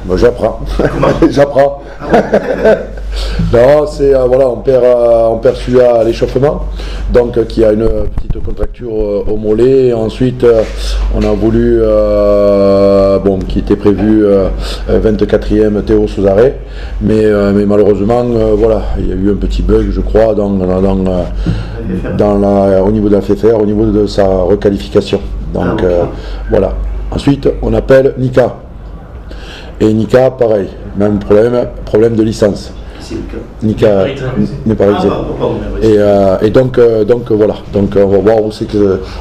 Moi j'apprends. J'apprends. Non, c'est voilà, on perd celui-là à l'échauffement, donc qui a une petite contracture au mollet. Et ensuite, on a voulu, qui était prévu 24e Théo sous arrêt, mais malheureusement, voilà, il y a eu un petit bug, je crois, au niveau de la FFR, au niveau de sa requalification. Donc voilà. Ensuite, on appelle Nika. Et Nika, pareil, même problème de licence. Nika n'est pas réalisé. Et donc voilà. Donc on va voir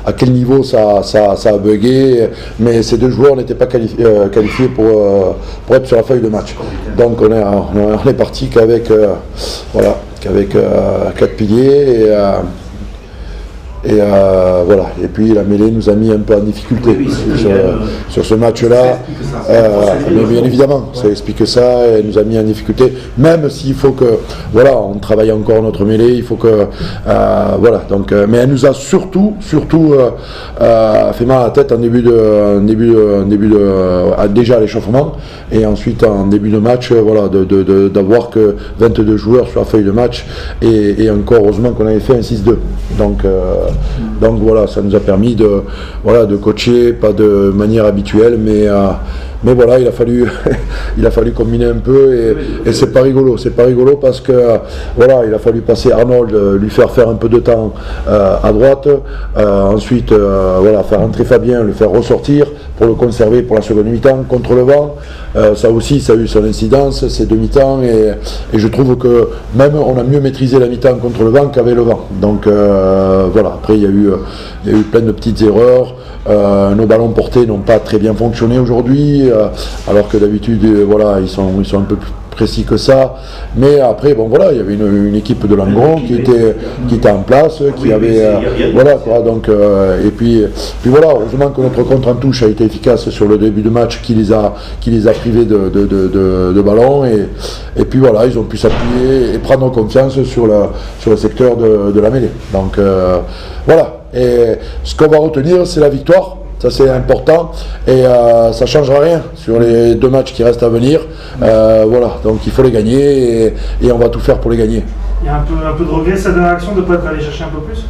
à quel niveau ça a bugué. Mais ces deux joueurs n'étaient pas qualifiés pour être sur la feuille de match. Donc on est parti qu'avec 4 piliers. Et voilà. Et puis la mêlée nous a mis un peu en difficulté sur ce match-là. Mais bien évidemment, ça explique ça. Elle nous a mis en difficulté. Même s'il faut que, voilà, on travaille encore notre mêlée. Il faut que, voilà. Donc, mais elle nous a surtout fait mal à la tête en déjà à l'échauffement et ensuite en début de match. Voilà, d'avoir que 22 joueurs sur la feuille de match et encore heureusement qu'on avait fait un 6-2. Donc voilà, ça nous a permis de coacher, pas de manière habituelle, mais voilà, il a fallu combiner un peu et c'est pas rigolo parce que voilà, il a fallu passer Arnold, lui faire un peu de temps à droite, ensuite voilà, faire entrer Fabien, le faire ressortir pour le conserver pour la seconde mi-temps contre le vent. Ça aussi, ça a eu son incidence, ces deux mi-temps, et je trouve que même on a mieux maîtrisé la mi-temps contre le vent qu'avec le vent. Donc voilà, après il y a eu plein de petites erreurs. Nos ballons portés n'ont pas très bien fonctionné aujourd'hui, alors que d'habitude, voilà, ils sont un peu plus précis que ça. Mais après, bon voilà, il y avait une équipe de Langon qui était en place, qui avait voilà quoi. Donc et puis voilà, heureusement que notre contre en touche a été efficace sur le début de match, qui les a privés de ballon et puis voilà, ils ont pu s'appuyer et prendre confiance sur le secteur de la mêlée. Donc voilà. Et ce qu'on va retenir, c'est la victoire. Ça c'est important et ça ne changera rien sur les 2 matchs qui restent à venir. Voilà, donc il faut les gagner et on va tout faire pour les gagner. Il y a un peu de regret cette réaction de ne pas être allé chercher un peu plus.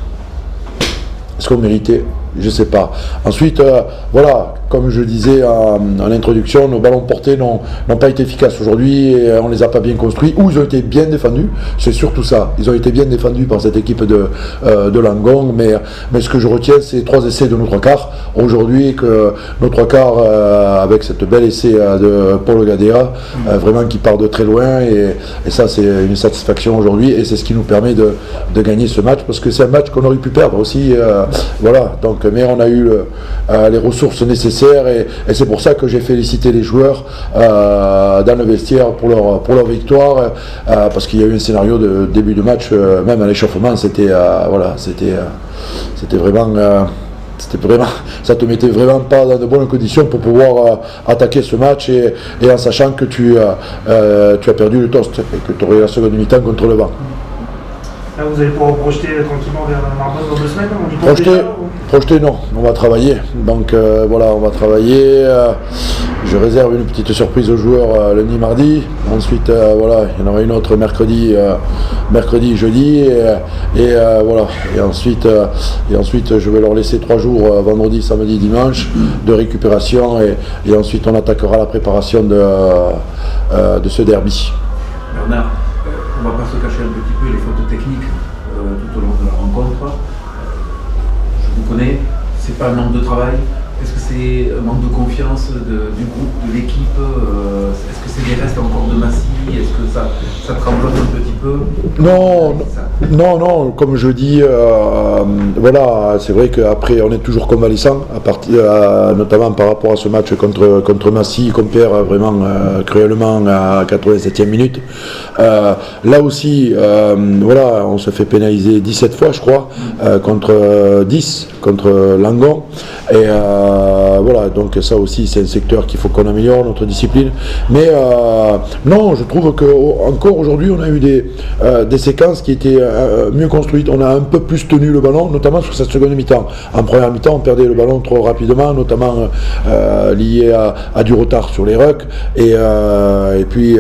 Est-ce qu'on méritait? Je ne sais pas. Ensuite, voilà, comme je disais en introduction, nos ballons portés n'ont pas été efficaces aujourd'hui et on ne les a pas bien construits, ou ils ont été bien défendus, c'est surtout ça. Ils ont été bien défendus par cette équipe de Langon, mais ce que je retiens, c'est 3 essais de nos 3 quarts. Aujourd'hui, que nos 3 quarts, avec cette belle essai de Paul Gadea, vraiment qui part de très loin, et ça c'est une satisfaction aujourd'hui, et c'est ce qui nous permet de gagner ce match, parce que c'est un match qu'on aurait pu perdre aussi. Voilà, donc, mais on a eu les ressources nécessaires et c'est pour ça que j'ai félicité les joueurs dans le vestiaire pour leur victoire, parce qu'il y a eu un scénario de début de match, même à l'échauffement, c'était vraiment ça te mettait vraiment pas dans de bonnes conditions pour pouvoir attaquer ce match et en sachant que tu as perdu le toast et que tu aurais la seconde mi-temps contre le vent. Là, vous allez pouvoir projeter tranquillement vers Narbonne dans 2 semaines. Projeter non, on va travailler. Donc voilà, on va travailler. Je réserve une petite surprise aux joueurs lundi, mardi. Ensuite, voilà, il y en aura une autre mercredi, jeudi. Et voilà. Et ensuite, je vais leur laisser 3 jours, vendredi, samedi, dimanche, de récupération. Et ensuite, on attaquera la préparation de ce derby. Bernard, on ne va pas se cacher un petit peu les fautes techniques tout au long de la rencontre. Je vous connais, c'est pas un manque de travail. Est-ce que c'est un manque de confiance du groupe, de l'équipe? Est-ce que c'est des restes encore de Massy? Est-ce que ça tremblote un petit peu? Non, comme je dis, voilà, c'est vrai qu'après on est toujours convalescent, notamment par rapport à ce match contre Massy, qu'on perd vraiment cruellement à 87e minute. Là aussi, voilà, on se fait pénaliser 17 fois, je crois, contre 10, contre Langon. Et voilà, donc ça aussi c'est un secteur qu'il faut qu'on améliore, notre discipline. Mais non, je trouve que encore aujourd'hui on a eu des séquences qui étaient mieux construites. On a un peu plus tenu le ballon, notamment sur cette seconde mi-temps. En première mi-temps, on perdait le ballon trop rapidement, notamment lié à du retard sur les rucks. Et puis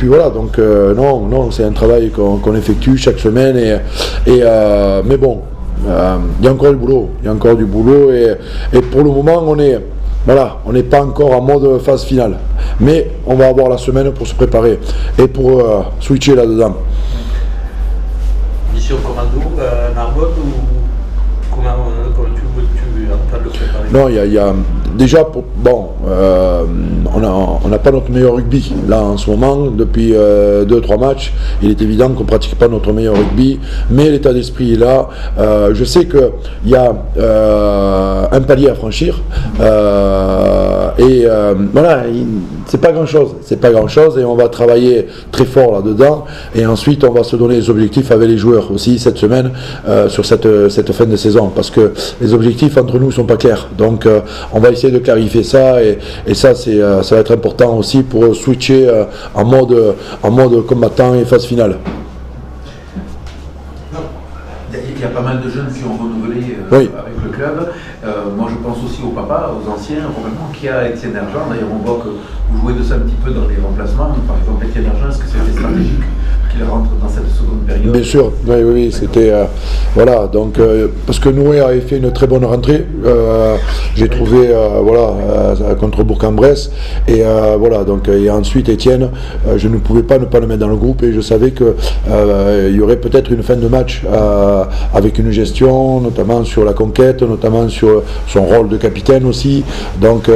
voilà, donc non, c'est un travail qu'on effectue chaque semaine. Mais bon, il y a encore du boulot, et pour le moment on n'est pas encore en mode phase finale, mais on va avoir la semaine pour se préparer et pour switcher là-dedans. Mission commando à Narbonne, ou comment tu entends le préparer? Non, il y a déjà, on n'a pas notre meilleur rugby là en ce moment, depuis 2-3 matchs. Il est évident qu'on ne pratique pas notre meilleur rugby, mais l'état d'esprit est là. Je sais qu'il y a un palier à franchir, voilà, c'est pas grand chose, et on va travailler très fort là-dedans, et ensuite on va se donner des objectifs avec les joueurs aussi cette semaine sur cette fin de saison, parce que les objectifs entre nous sont pas clairs, donc on va essayer de clarifier ça, et ça ça va être important aussi pour switcher en mode combattant et phase finale. Il y a pas mal de jeunes qui ont renouvelé Oui. avec le club. Moi, je pense aussi aux papas, aux anciens, probablement, qui a Étienne Argent. D'ailleurs, on voit que vous jouez de ça un petit peu dans les remplacements. Par exemple, Étienne Argent, est-ce que c'était stratégique qu'il rentre dans cette seconde période? Bien sûr, oui, c'était voilà, donc parce que Noué avait fait une très bonne rentrée, j'ai trouvé contre Bourg-en-Bresse, et voilà, donc et ensuite Étienne, je ne pouvais pas ne pas le mettre dans le groupe, et je savais que il y aurait peut-être une fin de match avec une gestion, notamment sur la conquête, notamment sur son rôle de capitaine aussi, donc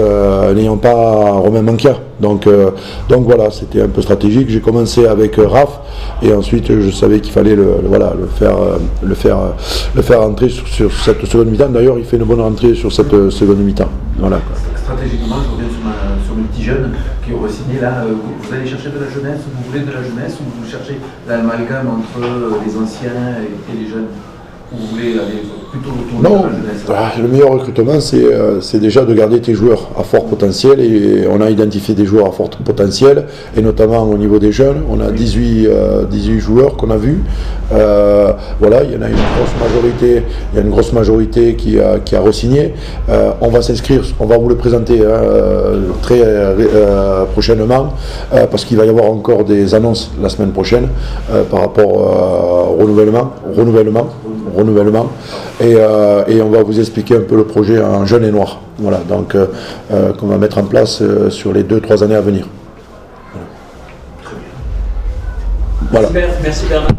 n'ayant pas Romain Manquia. Donc voilà, c'était un peu stratégique. J'ai commencé avec Raph, et ensuite je savais qu'il fallait le faire entrer sur cette seconde mi-temps. D'ailleurs, il fait une bonne rentrée sur cette seconde mi-temps. Voilà. Stratégiquement, je reviens sur le petit jeune qui aurait signé là. Vous allez chercher de la jeunesse, vous voulez de la jeunesse, ou vous cherchez l'amalgame entre les anciens et les jeunes? Vous voulez aller plutôt autour de la jeunesse? Le meilleur recrutement, c'est déjà de garder tes joueurs à fort potentiel, et on a identifié des joueurs à fort potentiel, et notamment au niveau des jeunes, on a 18 joueurs qu'on a vus. Voilà, il y en a une grosse majorité qui a re-signé. On va s'inscrire, on va vous le présenter très prochainement, parce qu'il va y avoir encore des annonces la semaine prochaine par rapport au renouvellement, et on va vous expliquer un peu le projet en jaune et noir, voilà, donc qu'on va mettre en place sur les 2-3 années à venir. Voilà. Merci Bernard.